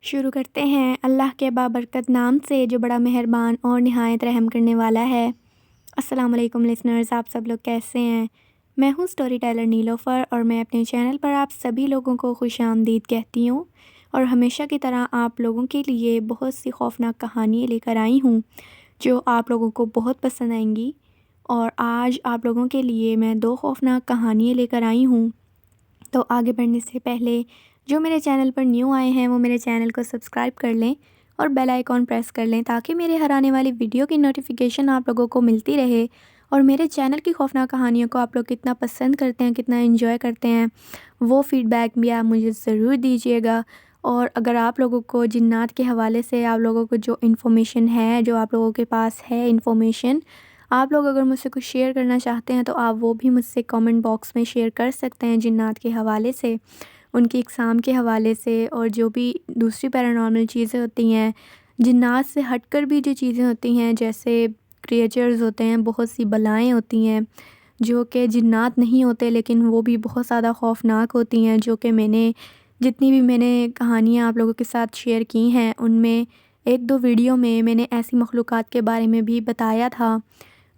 شروع کرتے ہیں اللہ کے بابرکت نام سے جو بڑا مہربان اور نہایت رحم کرنے والا ہے۔ السلام علیکم لسنرز، آپ سب لوگ کیسے ہیں؟ میں ہوں سٹوری ٹیلر نیلوفر اور میں اپنے چینل پر آپ سبھی لوگوں کو خوش آمدید کہتی ہوں، اور ہمیشہ کی طرح آپ لوگوں کے لیے بہت سی خوفناک کہانیاں لے کر آئی ہوں جو آپ لوگوں کو بہت پسند آئیں گی۔ اور آج آپ لوگوں کے لیے میں 2 خوفناک کہانیاں لے کر آئی ہوں۔ تو آگے بڑھنے سے پہلے جو میرے چینل پر نیو آئے ہیں وہ میرے چینل کو سبسکرائب کر لیں اور بیل آئیکن پریس کر لیں تاکہ میرے ہر آنے والی ویڈیو کی نوٹیفیکیشن آپ لوگوں کو ملتی رہے۔ اور میرے چینل کی خوفناک کہانیوں کو آپ لوگ کتنا پسند کرتے ہیں، کتنا انجوائے کرتے ہیں، وہ فیڈ بیک بھی آپ مجھے ضرور دیجیے گا۔ اور اگر آپ لوگوں کو جنات کے حوالے سے آپ لوگوں کو جو انفارمیشن ہے، جو آپ لوگوں کے پاس ہے انفارمیشن، آپ لوگ اگر مجھ سے کچھ شیئر کرنا چاہتے ہیں تو آپ وہ بھی مجھ سے کامنٹ باکس میں شیئر کر سکتے ہیں، جنات کے حوالے سے، ان کی اقسام کے حوالے سے، اور جو بھی دوسری پیرانارمل چیزیں ہوتی ہیں، جنات سے ہٹ کر بھی جو چیزیں ہوتی ہیں جیسے کریچرز ہوتے ہیں، بہت سی بلائیں ہوتی ہیں جو کہ جنات نہیں ہوتے لیکن وہ بھی بہت زیادہ خوفناک ہوتی ہیں، جو کہ جتنی بھی میں نے کہانیاں آپ لوگوں کے ساتھ شیئر کی ہیں ان میں 1-2 ویڈیو میں نے ایسی مخلوقات کے بارے میں بھی بتایا تھا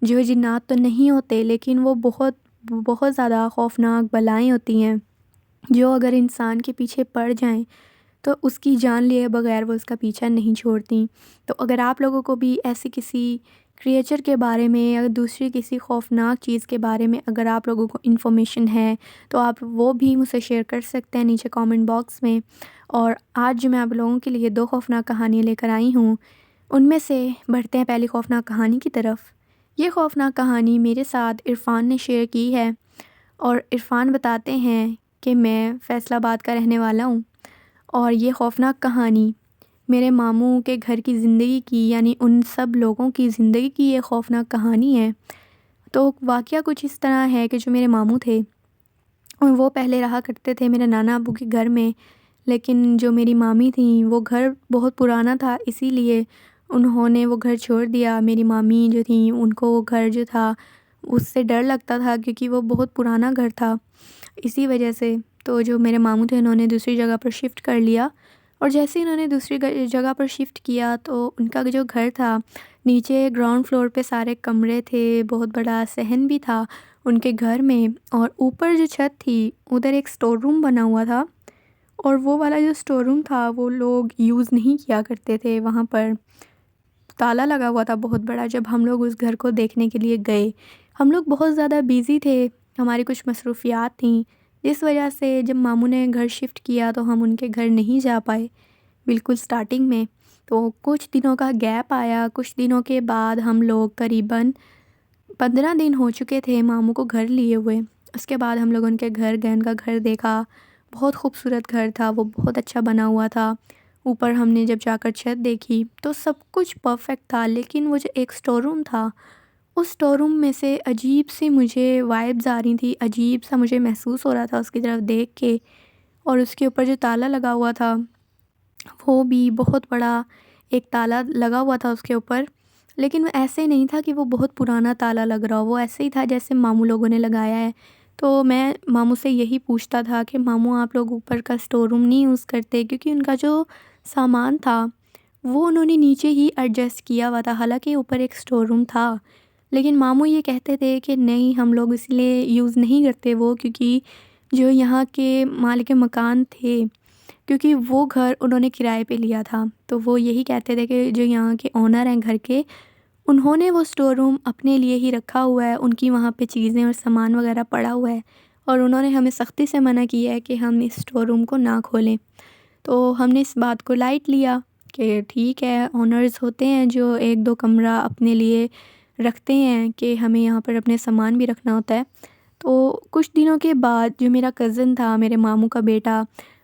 جو جنات تو نہیں ہوتے لیکن وہ بہت زیادہ خوفناک بلائیں ہوتی ہیں جو اگر انسان کے پیچھے پڑ جائیں تو اس کی جان لیے بغیر وہ اس کا پیچھا نہیں چھوڑتیں۔ تو اگر آپ لوگوں کو بھی ایسی کسی کریچر کے بارے میں یا دوسری کسی خوفناک چیز کے بارے میں اگر آپ لوگوں کو انفارمیشن ہے تو آپ وہ بھی مجھ سے شیئر کر سکتے ہیں نیچے کامنٹ باکس میں۔ اور آج جو میں آپ لوگوں کے لیے 2 خوفناک کہانیاں لے کر آئی ہوں ان میں سے بڑھتے ہیں پہلی خوفناک کہانی کی طرف۔ یہ خوفناک کہانی میرے ساتھ عرفان نے شیئر کی ہے، اور عرفان بتاتے ہیں کہ میں فیصل آباد کا رہنے والا ہوں، اور یہ خوفناک کہانی میرے ماموں کے گھر کی زندگی کی، یعنی ان سب لوگوں کی زندگی کی یہ خوفناک کہانی ہے۔ تو واقعہ کچھ اس طرح ہے کہ جو میرے ماموں تھے وہ پہلے رہا کرتے تھے میرے نانا ابو کے گھر میں، لیکن جو میری مامی تھیں وہ گھر بہت پرانا تھا، اسی لیے انہوں نے وہ گھر چھوڑ دیا۔ میری مامی جو تھیں ان کو وہ گھر جو تھا اس سے ڈر لگتا تھا کیونکہ وہ بہت پرانا گھر تھا، اسی وجہ سے تو جو میرے ماموں تھے انہوں نے دوسری جگہ پر شفٹ کر لیا۔ اور جیسے انہوں نے دوسری جگہ پر شفٹ کیا تو ان کا جو گھر تھا نیچے گراؤنڈ فلور پہ سارے کمرے تھے، بہت بڑا صحن بھی تھا ان کے گھر میں، اور اوپر جو چھت تھی ادھر ایک سٹور روم بنا ہوا تھا، اور وہ والا جو سٹور روم تھا وہ لوگ یوز نہیں کیا کرتے تھے، وہاں پر تالا لگا ہوا تھا بہت بڑا۔ جب ہم لوگ اس گھر کو دیکھنے کے لیے گئے، ہم لوگ بہت زیادہ بیزی تھے، ہماری کچھ مصروفیات تھیں، جس وجہ سے جب ماموں نے گھر شفٹ کیا تو ہم ان کے گھر نہیں جا پائے بالکل سٹارٹنگ میں۔ تو کچھ دنوں کا گیپ آیا، کچھ دنوں کے بعد ہم لوگ قریباً 15 دن ہو چکے تھے ماموں کو گھر لیے ہوئے۔ اس کے بعد ہم لوگ ان کے گھر گئے، ان کا گھر دیکھا، بہت خوبصورت گھر تھا، وہ بہت اچھا بنا ہوا تھا۔ اوپر ہم نے جب جا کر چھت دیکھی تو سب کچھ پرفیکٹ تھا، لیکن وہ جو ایک سٹور روم تھا اس سٹور روم میں سے عجیب سی مجھے وائبز آ رہی تھی، عجیب سا مجھے محسوس ہو رہا تھا اس کی طرف دیکھ کے، اور اس کے اوپر جو تالا لگا ہوا تھا وہ بھی بہت بڑا ایک تالا لگا ہوا تھا اس کے اوپر، لیکن وہ ایسے نہیں تھا کہ وہ بہت پرانا تالا لگ رہا ہو، وہ ایسے ہی تھا جیسے ماموں لوگوں نے لگایا ہے۔ تو میں ماموں سے یہی پوچھتا تھا کہ ماموں آپ لوگ اوپر کا سٹور روم نہیں یوز کرتے، کیونکہ ان کا جو سامان تھا وہ انہوں نے نیچے ہی ایڈجسٹ کیا ہوا تھا، حالانکہ اوپر ایک سٹور روم تھا، لیکن ماموں یہ کہتے تھے کہ نہیں ہم لوگ اس لیے یوز نہیں کرتے وہ، کیونکہ جو یہاں کے مالک مکان تھے، کیونکہ وہ گھر انہوں نے کرائے پہ لیا تھا، تو وہ یہی کہتے تھے کہ جو یہاں کے اونر ہیں گھر کے، انہوں نے وہ سٹور روم اپنے لیے ہی رکھا ہوا ہے، ان کی وہاں پہ چیزیں اور سامان وغیرہ پڑا ہوا ہے، اور انہوں نے ہمیں سختی سے منع کیا ہے کہ ہم اس سٹور روم کو نہ کھولیں۔ تو ہم نے اس بات کو لائٹ لیا کہ ٹھیک ہے، اونرز ہوتے ہیں جو 1-2 کمرہ اپنے لیے رکھتے ہیں کہ ہمیں یہاں پر اپنے سامان بھی رکھنا ہوتا ہے۔ تو کچھ دنوں کے بعد جو میرا کزن تھا، میرے ماموں کا بیٹا،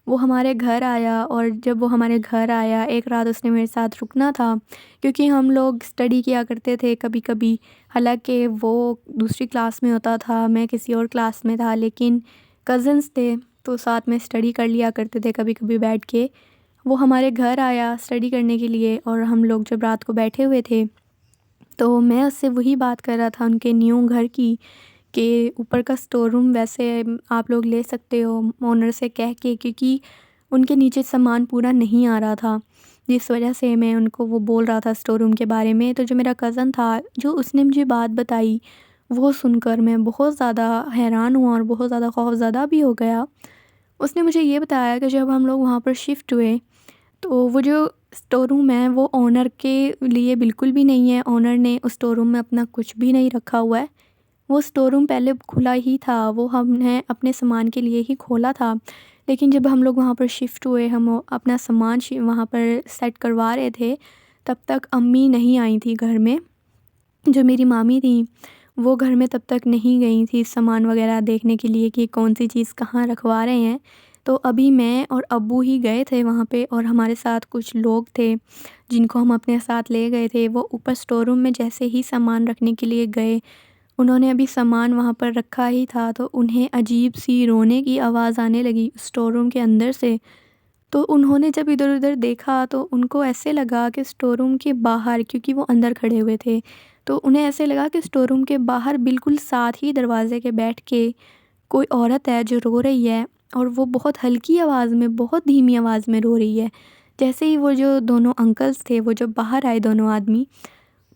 وہ ہمارے گھر آیا، اور جب وہ ہمارے گھر آیا ایک رات اس نے میرے ساتھ رکنا تھا، کیونکہ ہم لوگ اسٹڈی کیا کرتے تھے کبھی کبھی، حالانکہ وہ دوسری کلاس میں ہوتا تھا، میں کسی اور کلاس میں تھا، لیکن کزنس تھے تو ساتھ میں اسٹڈی کر لیا کرتے تھے کبھی کبھی بیٹھ کے۔ وہ ہمارے گھر آیا اسٹڈی کرنے کے لیے، اور ہم لوگ جب رات کو بیٹھے ہوئے تھے تو میں اس سے وہی بات کر رہا تھا ان کے نیو گھر کی، کہ اوپر کا سٹور روم ویسے آپ لوگ لے سکتے ہو اونر سے کہہ کے، کیونکہ ان کے نیچے سامان پورا نہیں آ رہا تھا، جس وجہ سے میں ان کو وہ بول رہا تھا اسٹور روم کے بارے میں۔ تو جو میرا کزن تھا، جو اس نے مجھے بات بتائی، وہ سن کر میں بہت زیادہ حیران ہوا اور بہت زیادہ خوفزدہ بھی ہو گیا۔ اس نے مجھے یہ بتایا کہ جب ہم لوگ وہاں پر شفٹ ہوئے تو وہ جو اسٹور روم ہے وہ اونر کے لیے بالکل بھی نہیں ہے، اونر نے اس اسٹور روم میں اپنا کچھ بھی نہیں رکھا ہوا ہے۔ وہ اسٹور روم پہلے کھلا ہی تھا، وہ ہم نے اپنے سامان کے لیے ہی کھولا تھا، لیکن جب ہم لوگ وہاں پر شفٹ ہوئے، ہم اپنا سامان وہاں پر سیٹ کروا رہے تھے، تب تک امی نہیں آئی تھی گھر میں۔ جو میری مامی تھیں وہ گھر میں تب تک نہیں گئی تھی سامان وغیرہ دیکھنے کے لیے کہ کون سی چیز کہاں رکھوا رہے ہیں۔ تو ابھی میں اور ابو ہی گئے تھے وہاں پہ، اور ہمارے ساتھ کچھ لوگ تھے جن کو ہم اپنے ساتھ لے گئے تھے۔ وہ اوپر اسٹور روم میں جیسے ہی سامان رکھنے کے لیے گئے، انہوں نے ابھی سامان وہاں پر رکھا ہی تھا تو انہیں عجیب سی رونے کی آواز آنے لگی اسٹور روم کے اندر سے۔ تو انہوں نے جب ادھر ادھر دیکھا تو ان کو ایسے لگا کہ اسٹور روم کے باہر، کیونکہ وہ اندر کھڑے ہوئے تھے، تو انہیں ایسے لگا کہ اسٹور روم کے باہر بالکل ساتھ ہی دروازے کے بیٹھ کے کوئی عورت ہے جو رو رہی ہے، اور وہ بہت ہلکی آواز میں، بہت دھیمی آواز میں رو رہی ہے۔ جیسے ہی وہ جو دونوں انکلز تھے، وہ جب باہر آئے دونوں آدمی،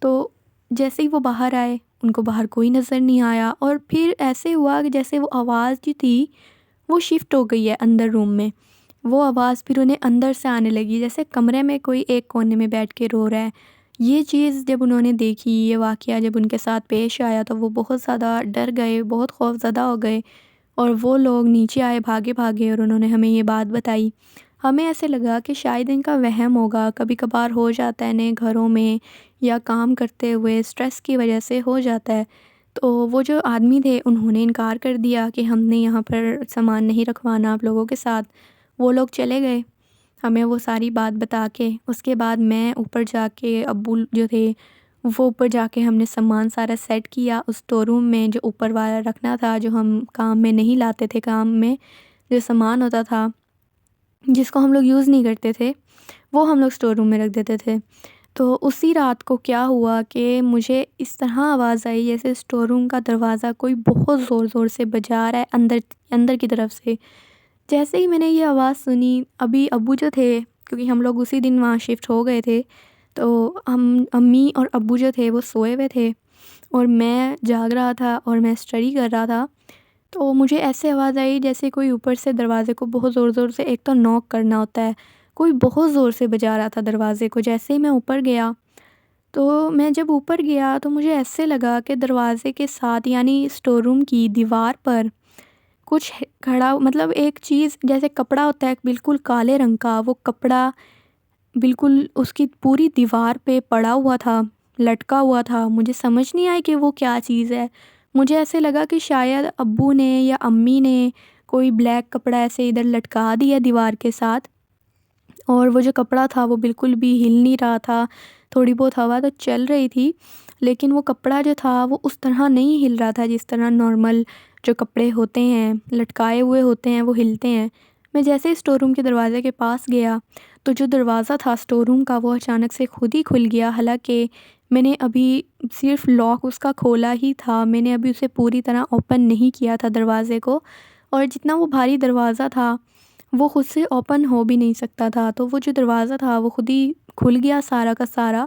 تو جیسے ہی وہ باہر آئے ان کو باہر کوئی نظر نہیں آیا، اور پھر ایسے ہوا کہ جیسے وہ آواز جو تھی وہ شفٹ ہو گئی ہے اندر روم میں۔ وہ آواز پھر انہیں اندر سے آنے لگی، جیسے کمرے میں کوئی ایک کونے میں بیٹھ کے رو رہا ہے۔ یہ چیز جب انہوں نے دیکھی، یہ واقعہ جب ان کے ساتھ پیش آیا، تو وہ بہت زیادہ ڈر گئے، بہت خوف زدہ ہو گئے، اور وہ لوگ نیچے آئے بھاگے بھاگے، اور انہوں نے ہمیں یہ بات بتائی۔ ہمیں ایسے لگا کہ شاید ان کا وہم ہوگا، کبھی کبھار ہو جاتا ہے نئے گھروں میں، یا کام کرتے ہوئے اسٹریس کی وجہ سے ہو جاتا ہے۔ تو وہ جو آدمی تھے انہوں نے انکار کر دیا کہ ہم نے یہاں پر سامان نہیں رکھوانا آپ لوگوں کے ساتھ۔ وہ لوگ چلے گئے ہمیں وہ ساری بات بتا کے۔ اس کے بعد میں اوپر جا کے، ابو جو تھے وہ اوپر جا کے، ہم نے سامان سارا سیٹ کیا اس اسٹور روم میں جو اوپر والا رکھنا تھا، جو ہم کام میں نہیں لاتے تھے، کام میں جو سامان ہوتا تھا جس کو ہم لوگ یوز نہیں کرتے تھے، وہ ہم لوگ اسٹور روم میں رکھ دیتے تھے۔ تو اسی رات کو کیا ہوا کہ مجھے اس طرح آواز آئی جیسے اسٹور روم کا دروازہ کوئی بہت زور زور سے بجا رہا ہے اندر کی طرف سے۔ جیسے ہی میں نے یہ آواز سنی، ابھی ابو جو تھے، کیونکہ ہم لوگ اسی دن وہاں شفٹ ہو گئے تھے، تو ہم امی اور ابو جو تھے وہ سوئے ہوئے تھے، اور میں جاگ رہا تھا اور میں اسٹڈی کر رہا تھا۔ تو مجھے ایسے آواز آئی جیسے کوئی اوپر سے دروازے کو بہت زور زور سے، ایک تو نوک کرنا ہوتا ہے، کوئی بہت زور سے بجا رہا تھا دروازے کو۔ جیسے ہی میں اوپر گیا، تو میں جب اوپر گیا تو مجھے ایسے لگا کہ دروازے کے ساتھ، یعنی اسٹور روم کی دیوار پر کچھ کھڑا، مطلب ایک چیز جیسے کپڑا ہوتا ہے بالکل کالے رنگ کا، وہ کپڑا بالکل اس کی پوری دیوار پہ پڑا ہوا تھا، لٹکا ہوا تھا۔ مجھے سمجھ نہیں آئی کہ وہ کیا چیز ہے۔ مجھے ایسے لگا کہ شاید ابو نے یا امی نے کوئی بلیک کپڑا ایسے ادھر لٹکا دیا دیوار کے ساتھ، اور وہ جو کپڑا تھا وہ بالکل بھی ہل نہیں رہا تھا۔ تھوڑی بہت ہوا تو چل رہی تھی، لیکن وہ کپڑا جو تھا وہ اس طرح نہیں ہل رہا تھا جس طرح نارمل جو کپڑے ہوتے ہیں لٹکائے ہوئے ہوتے ہیں وہ ہلتے ہیں۔ میں جیسے اسٹور روم کے دروازے کے پاس گیا تو جو دروازہ تھا اسٹور روم کا وہ اچانک سے خود ہی کھل گیا، حالانکہ میں نے ابھی صرف لاک اس کا کھولا ہی تھا، میں نے ابھی اسے پوری طرح اوپن نہیں کیا تھا دروازے کو، اور جتنا وہ بھاری دروازہ تھا وہ خود سے اوپن ہو بھی نہیں سکتا تھا۔ تو وہ جو دروازہ تھا وہ خود ہی کھل گیا سارا کا سارا،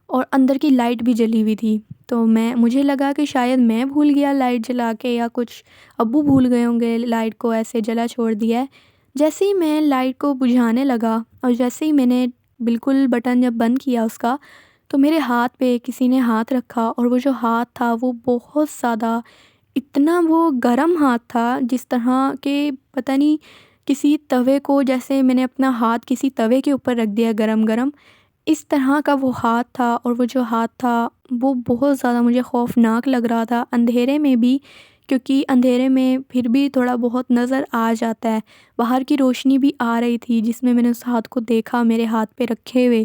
اور اندر کی لائٹ بھی جلی ہوئی تھی۔ تو مجھے لگا کہ شاید میں بھول گیا لائٹ جلا کے، یا کچھ ابو بھول گئے ہوں گے لائٹ کو ایسے جلا چھوڑ دیا ہے۔ جیسے ہی میں لائٹ کو بجھانے لگا، اور جیسے ہی میں نے بالکل بٹن جب بند کیا اس کا، تو میرے ہاتھ پہ کسی نے ہاتھ رکھا، اور وہ جو ہاتھ تھا وہ بہت زیادہ، اتنا وہ گرم ہاتھ تھا جس طرح کہ پتہ نہیں کسی توے کو، جیسے میں نے اپنا ہاتھ کسی توے کے اوپر رکھ دیا گرم گرم، اس طرح کا وہ ہاتھ تھا۔ اور وہ جو ہاتھ تھا وہ بہت زیادہ مجھے خوفناک لگ رہا تھا، اندھیرے میں بھی، کیونکہ اندھیرے میں پھر بھی تھوڑا بہت نظر آ جاتا ہے، باہر کی روشنی بھی آ رہی تھی جس میں نے اس ہاتھ کو دیکھا میرے ہاتھ پہ رکھے ہوئے۔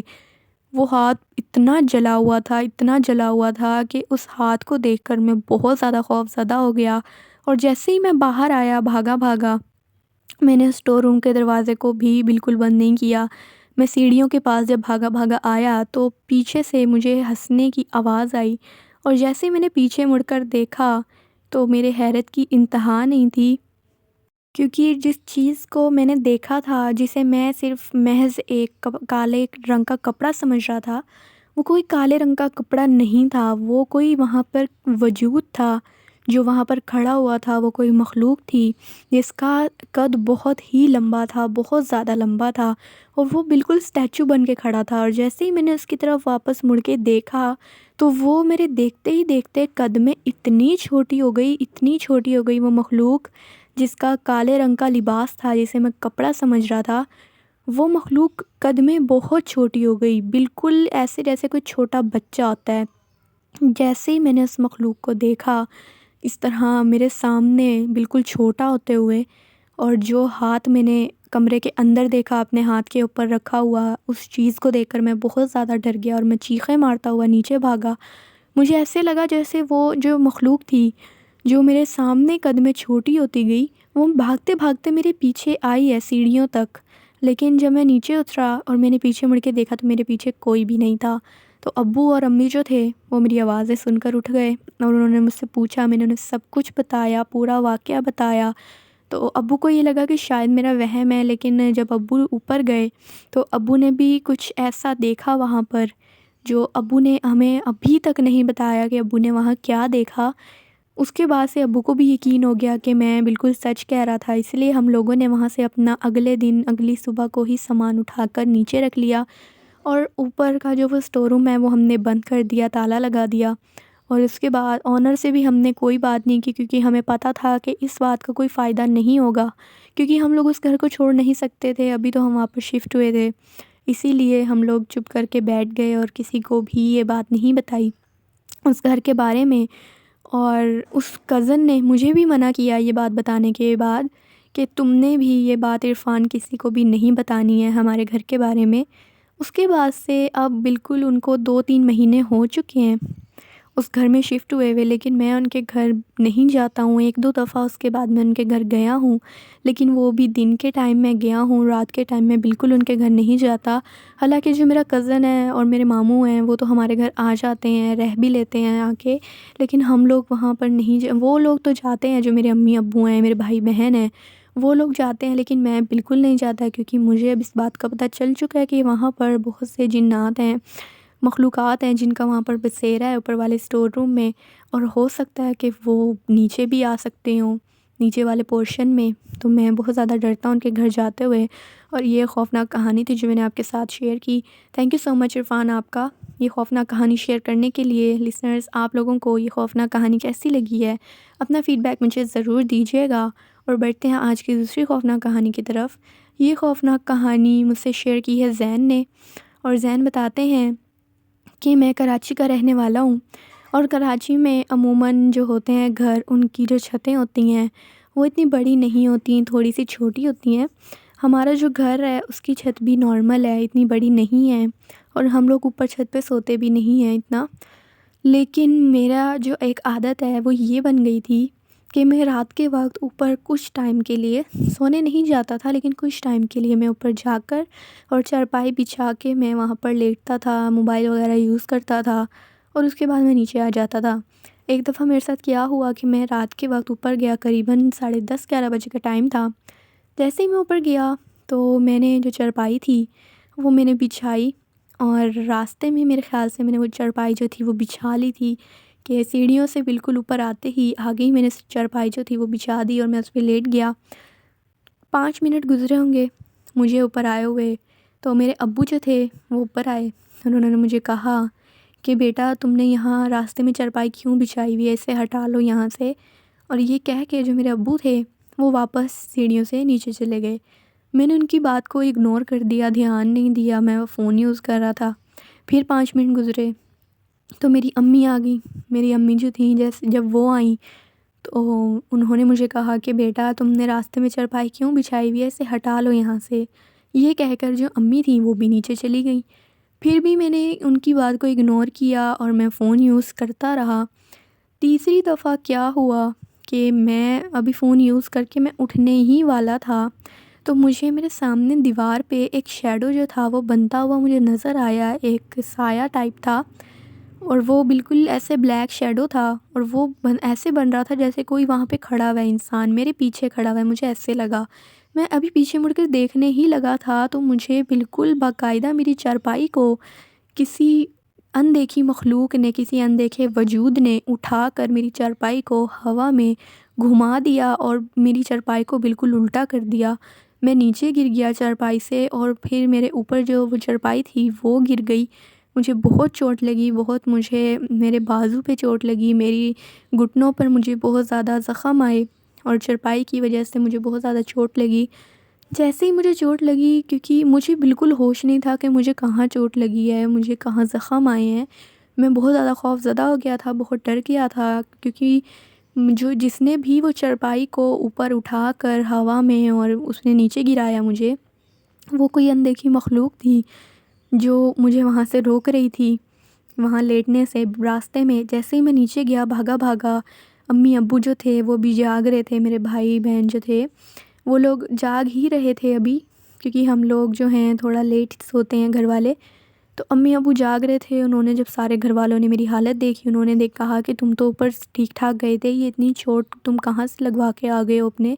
وہ ہاتھ اتنا جلا ہوا تھا، اتنا جلا ہوا تھا کہ اس ہاتھ کو دیکھ کر میں بہت زیادہ خوف زدہ ہو گیا۔ اور جیسے ہی میں باہر آیا بھاگا بھاگا، میں نے اسٹور روم کے دروازے کو بھی بالکل بند نہیں کیا۔ میں سیڑھیوں کے پاس جب بھاگا بھاگا آیا تو پیچھے سے مجھے ہنسنے کی آواز آئی، اور جیسے ہی میں نے پیچھے مڑ کر دیکھا تو میرے حیرت کی انتہا نہیں تھی۔ کیونکہ جس چیز کو میں نے دیکھا تھا، جسے میں صرف محض ایک کالے رنگ کا کپڑا سمجھ رہا تھا، وہ کوئی کالے رنگ کا کپڑا نہیں تھا، وہ کوئی وہاں پر وجود تھا جو وہاں پر کھڑا ہوا تھا۔ وہ کوئی مخلوق تھی جس کا قد بہت ہی لمبا تھا، بہت زیادہ لمبا تھا، اور وہ بالکل اسٹیچو بن کے کھڑا تھا۔ اور جیسے ہی میں نے اس کی طرف واپس مڑ کے دیکھا تو وہ میرے دیکھتے ہی دیکھتے قد میں اتنی چھوٹی ہو گئی، اتنی چھوٹی ہو گئی وہ مخلوق، جس کا کالے رنگ کا لباس تھا، جسے میں کپڑا سمجھ رہا تھا، وہ مخلوق قد میں بہت چھوٹی ہو گئی، بالکل ایسے جیسے کوئی چھوٹا بچہ ہوتا ہے۔ جیسے ہی میں نے اس مخلوق کو دیکھا اس طرح میرے سامنے بالکل چھوٹا ہوتے ہوئے، اور جو ہاتھ میں نے کمرے کے اندر دیکھا اپنے ہاتھ کے اوپر رکھا ہوا، اس چیز کو دیکھ کر میں بہت زیادہ ڈر گیا اور میں چیخیں مارتا ہوا نیچے بھاگا۔ مجھے ایسے لگا جیسے وہ جو مخلوق تھی جو میرے سامنے قد میں چھوٹی ہوتی گئی، وہ بھاگتے بھاگتے میرے پیچھے آئی ہے سیڑھیوں تک، لیکن جب میں نیچے اترا اور میں نے پیچھے مڑ کے دیکھا تو میرے پیچھے کوئی بھی نہیں تھا۔ تو ابو اور امی جو تھے وہ میری آوازیں سن کر اٹھ گئے اور انہوں نے مجھ سے پوچھا، میں نے انہیں سب کچھ بتایا، پورا واقعہ بتایا۔ تو ابو کو یہ لگا کہ شاید میرا وہم ہے، لیکن جب ابو اوپر گئے تو ابو نے بھی کچھ ایسا دیکھا وہاں پر جو ابو نے ہمیں ابھی تک نہیں بتایا کہ ابو نے وہاں کیا دیکھا۔ اس کے بعد سے ابو کو بھی یقین ہو گیا کہ میں بالکل سچ کہہ رہا تھا، اس لیے ہم لوگوں نے وہاں سے اپنا اگلے دن اگلی صبح کو ہی سامان اٹھا کر نیچے رکھ لیا، اور اوپر کا جو وہ اسٹور روم ہے وہ ہم نے بند کر دیا، تالا لگا دیا۔ اور اس کے بعد آنر سے بھی ہم نے کوئی بات نہیں کی، کیونکہ ہمیں پتہ تھا کہ اس بات کا کوئی فائدہ نہیں ہوگا، کیونکہ ہم لوگ اس گھر کو چھوڑ نہیں سکتے تھے، ابھی تو ہم وہاں پر شفٹ ہوئے تھے۔ اسی لیے ہم لوگ چپ کر کے بیٹھ گئے اور کسی کو بھی یہ بات نہیں بتائی اس گھر کے بارے میں۔ اور اس کزن نے مجھے بھی منع کیا یہ بات بتانے کے بعد کہ تم نے بھی یہ بات عرفان کسی کو بھی نہیں بتانی ہے ہمارے گھر کے بارے میں۔ اس کے بعد سے اب بالکل ان کو 2-3 مہینے ہو چکے ہیں اس گھر میں شفٹ ہوئے ہوئے، لیکن میں ان کے گھر نہیں جاتا ہوں۔ 1-2 دفعہ اس کے بعد میں ان کے گھر گیا ہوں، لیکن وہ بھی دن کے ٹائم میں گیا ہوں، رات کے ٹائم میں بالکل ان کے گھر نہیں جاتا۔ حالانکہ جو میرا کزن ہے اور میرے ماموں ہیں وہ تو ہمارے گھر آ جاتے ہیں، رہ بھی لیتے ہیں آ کے، لیکن ہم لوگ وہاں پر نہیں وہ لوگ تو جاتے ہیں، جو میرے امی ابو ہیں، میرے بھائی بہن ہیں، وہ لوگ جاتے ہیں، لیکن میں بالکل نہیں جاتا، کیونکہ مجھے اب اس بات کا پتہ چل چکا ہے کہ وہاں پر بہت سے جنات ہیں، مخلوقات ہیں جن کا وہاں پر بسیرا ہے اوپر والے اسٹور روم میں، اور ہو سکتا ہے کہ وہ نیچے بھی آ سکتے ہوں، نیچے والے پورشن میں۔ تو میں بہت زیادہ ڈرتا ہوں ان کے گھر جاتے ہوئے، اور یہ خوفناک کہانی تھی جو میں نے آپ کے ساتھ شیئر کی۔ تھینک یو سو مچ عرفان آپ کا یہ خوفناک کہانی شیئر کرنے کے لیے۔ لسنرز، آپ لوگوں کو یہ خوفناک کہانی کیسی لگی ہے؟ اپنا فیڈ بیک مجھے ضرور دیجیے گا۔ اور بڑھتے ہیں آج کی دوسری خوفناک کہانی کی طرف۔ یہ خوفناک کہانی مجھ سے شیئر کی ہے زین نے، اور زین بتاتے ہیں کہ میں کراچی کا رہنے والا ہوں، اور کراچی میں عموماً جو ہوتے ہیں گھر، ان کی جو چھتیں ہوتی ہیں وہ اتنی بڑی نہیں ہوتی، تھوڑی سی چھوٹی ہوتی ہیں۔ ہمارا جو گھر ہے اس کی چھت بھی نارمل ہے، اتنی بڑی نہیں ہے، اور ہم لوگ اوپر چھت پہ سوتے بھی نہیں ہیں اتنا۔ لیکن میرا جو ایک عادت ہے وہ یہ بن گئی تھی کہ میں رات کے وقت اوپر کچھ ٹائم کے لیے سونے نہیں جاتا تھا، لیکن کچھ ٹائم کے لیے میں اوپر جا کر اور چارپائی بچھا کے میں وہاں پر لیٹتا تھا، موبائل وغیرہ یوز کرتا تھا، اور اس کے بعد میں نیچے آ جاتا تھا۔ ایک دفعہ میرے ساتھ کیا ہوا کہ میں رات کے وقت اوپر گیا، قریباً 10:30-11 بجے کا ٹائم تھا۔ جیسے ہی میں اوپر گیا تو میں نے جو چارپائی تھی وہ میں نے بچھائی، اور راستے میں میرے خیال سے میں نے وہ چارپائی جو تھی وہ بچھا لی تھی کہ سیڑھیوں سے بالکل اوپر آتے ہی آگے ہی میں نے چارپائی جو تھی وہ بچھا دی، اور میں اس پہ لیٹ گیا۔ 5 منٹ گزرے ہوں گے مجھے اوپر آئے ہوئے، تو میرے ابو جو تھے وہ اوپر آئے، انہوں نے مجھے کہا کہ بیٹا تم نے یہاں راستے میں چارپائی کیوں بچھائی ہوئی ہے، اسے ہٹا لو یہاں سے۔ اور یہ کہہ کے جو میرے ابو تھے وہ واپس سیڑھیوں سے نیچے چلے گئے۔ میں نے ان کی بات کو اگنور کر دیا، دھیان نہیں دیا، میں وہ فون یوز کر رہا تھا۔ پھر 5 منٹ گزرے تو میری امی آ گئیں۔ میری امی جو تھیں جب وہ آئیں تو انہوں نے مجھے کہا کہ بیٹا تم نے راستے میں چارپائی کیوں بچھائی ہوئی ہے، اسے ہٹا لو یہاں سے۔ یہ کہہ کر جو امی تھیں وہ بھی نیچے چلی گئیں۔ پھر بھی میں نے ان کی بات کو اگنور کیا اور میں فون یوز کرتا رہا۔ تیسری دفعہ کیا ہوا کہ میں ابھی فون یوز کر کے میں اٹھنے ہی والا تھا تو مجھے میرے سامنے دیوار پہ ایک شیڈو جو تھا وہ بنتا ہوا مجھے نظر آیا، ایک سایہ ٹائپ تھا۔ اور وہ بالکل ایسے بلیک شیڈو تھا، اور وہ ایسے بن رہا تھا جیسے کوئی وہاں پہ کھڑا ہوا ہے انسان، میرے پیچھے کھڑا ہوا ہے، مجھے ایسے لگا۔ میں ابھی پیچھے مڑ کر دیکھنے ہی لگا تھا تو مجھے بالکل باقاعدہ میری چارپائی کو کسی اندیکھی مخلوق نے، کسی اندیکھے وجود نے اٹھا کر میری چارپائی کو ہوا میں گھما دیا اور میری چارپائی کو بالکل الٹا کر دیا۔ میں نیچے گر گیا چارپائی سے، اور پھر میرے اوپر جو وہ چارپائی تھی وہ گر گئی۔ مجھے بہت چوٹ لگی، بہت مجھے میرے بازو پہ چوٹ لگی، میری گھٹنوں پر مجھے بہت زیادہ زخم آئے، اور چارپائی کی وجہ سے مجھے بہت زیادہ چوٹ لگی۔ جیسے ہی مجھے چوٹ لگی، کیونکہ مجھے بالکل ہوش نہیں تھا کہ مجھے کہاں چوٹ لگی ہے، مجھے کہاں زخم آئے ہیں، میں بہت زیادہ خوف زدہ ہو گیا تھا، بہت ڈر گیا تھا، کیونکہ جس نے بھی وہ چارپائی کو اوپر اٹھا کر ہوا میں اور اس نے نیچے گرایا مجھے، وہ کوئی اندیکھی مخلوق تھی جو مجھے وہاں سے روک رہی تھی، وہاں لیٹنے سے۔ راستے میں جیسے ہی میں نیچے گیا بھاگا بھاگا، امی ابو جو تھے وہ بھی جاگ رہے تھے، میرے بھائی بہن جو تھے وہ لوگ جاگ ہی رہے تھے ابھی، کیونکہ ہم لوگ جو ہیں تھوڑا لیٹ سوتے ہیں گھر والے، تو امی ابو جاگ رہے تھے۔ انہوں نے جب سارے گھر والوں نے میری حالت دیکھی، انہوں نے کہا کہ تم تو اوپر ٹھیک ٹھاک گئے تھے، یہ اتنی چوٹ تم کہاں سے لگوا کے آ گئے ہو اپنے؟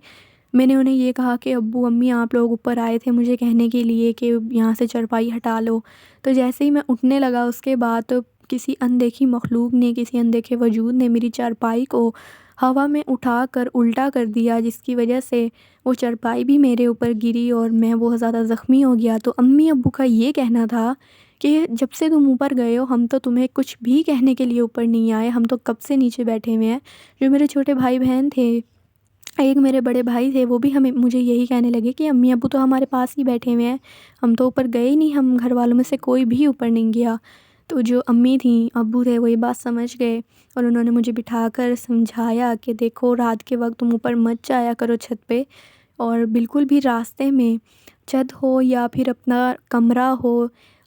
میں نے انہیں یہ کہا کہ ابو امی آپ لوگ اوپر آئے تھے مجھے کہنے کے لیے کہ یہاں سے چارپائی ہٹا لو۔ تو جیسے ہی میں اٹھنے لگا اس کے بعد تو کسی اندیکھی مخلوق نے، کسی اندیکھے وجود نے میری چارپائی کو ہوا میں اٹھا کر الٹا کر دیا، جس کی وجہ سے وہ چارپائی بھی میرے اوپر گری اور میں بہت زیادہ زخمی ہو گیا۔ تو امی ابو کا یہ کہنا تھا کہ جب سے تم اوپر گئے ہو ہم تو تمہیں کچھ بھی کہنے کے لیے اوپر نہیں آئے، ہم تو کب سے نیچے بیٹھے ہوئے ہیں۔ جو میرے چھوٹے بھائی بہن تھے، ایک میرے بڑے بھائی تھے، وہ بھی مجھے یہی کہنے لگے کہ امی ابو تو ہمارے پاس ہی بیٹھے ہوئے ہیں، ہم تو اوپر گئے ہی نہیں، ہم گھر والوں میں سے کوئی بھی اوپر نہیں گیا۔ تو جو امی تھیں ابو تھے وہ یہ بات سمجھ گئے، اور انہوں نے مجھے بٹھا کر سمجھایا کہ دیکھو رات کے وقت تم اوپر مت جایا کرو چھت پہ، اور بالکل بھی راستے میں چھت ہو یا پھر اپنا کمرہ ہو،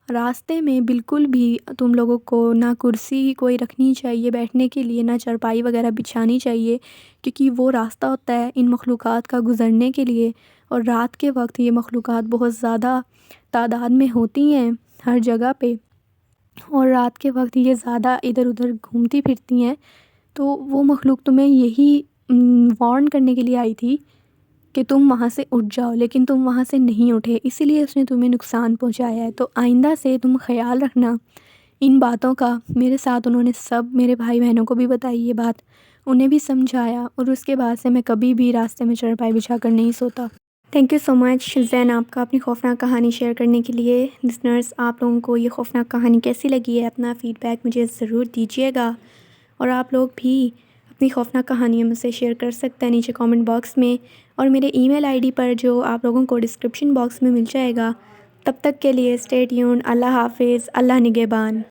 راستے میں بالکل بھی تم لوگوں کو نہ کرسی کوئی رکھنی چاہیے بیٹھنے کے لیے، نہ چارپائی وغیرہ بچھانی چاہیے، کیونکہ وہ راستہ ہوتا ہے ان مخلوقات کا گزرنے کے لیے، اور رات کے وقت یہ مخلوقات بہت زیادہ تعداد میں ہوتی ہیں ہر جگہ پہ، اور رات کے وقت یہ زیادہ ادھر ادھر گھومتی پھرتی ہیں۔ تو وہ مخلوق تمہیں یہی وارن کرنے کے لیے آئی تھی کہ تم وہاں سے اٹھ جاؤ، لیکن تم وہاں سے نہیں اٹھے، اسی لیے اس نے تمہیں نقصان پہنچایا ہے۔ تو آئندہ سے تم خیال رکھنا ان باتوں کا۔ میرے ساتھ انہوں نے سب میرے بھائی بہنوں کو بھی بتائی یہ بات، انہیں بھی سمجھایا، اور اس کے بعد سے میں کبھی بھی راستے میں چارپائی بچھا کر نہیں سوتا۔ تھینک یو سو مچ زین آپ کا اپنی خوفناک کہانی شیئر کرنے کے لیے۔ لسنرز، آپ لوگوں کو یہ خوفناک کہانی کیسی لگی ہے اپنا فیڈ بیک مجھے ضرور دیجیے گا، اور آپ لوگ بھی اپنی خوفناک کہانیوں مجھ سے شیئر کر سکتے ہیں نیچے کامنٹ باکس میں، اور میرے ای میل آئی ڈی پر جو آپ لوگوں کو ڈسکرپشن باکس میں مل جائے گا۔ تب تک کے لیے اسٹے ٹیون، اللہ حافظ، اللہ نگہبان۔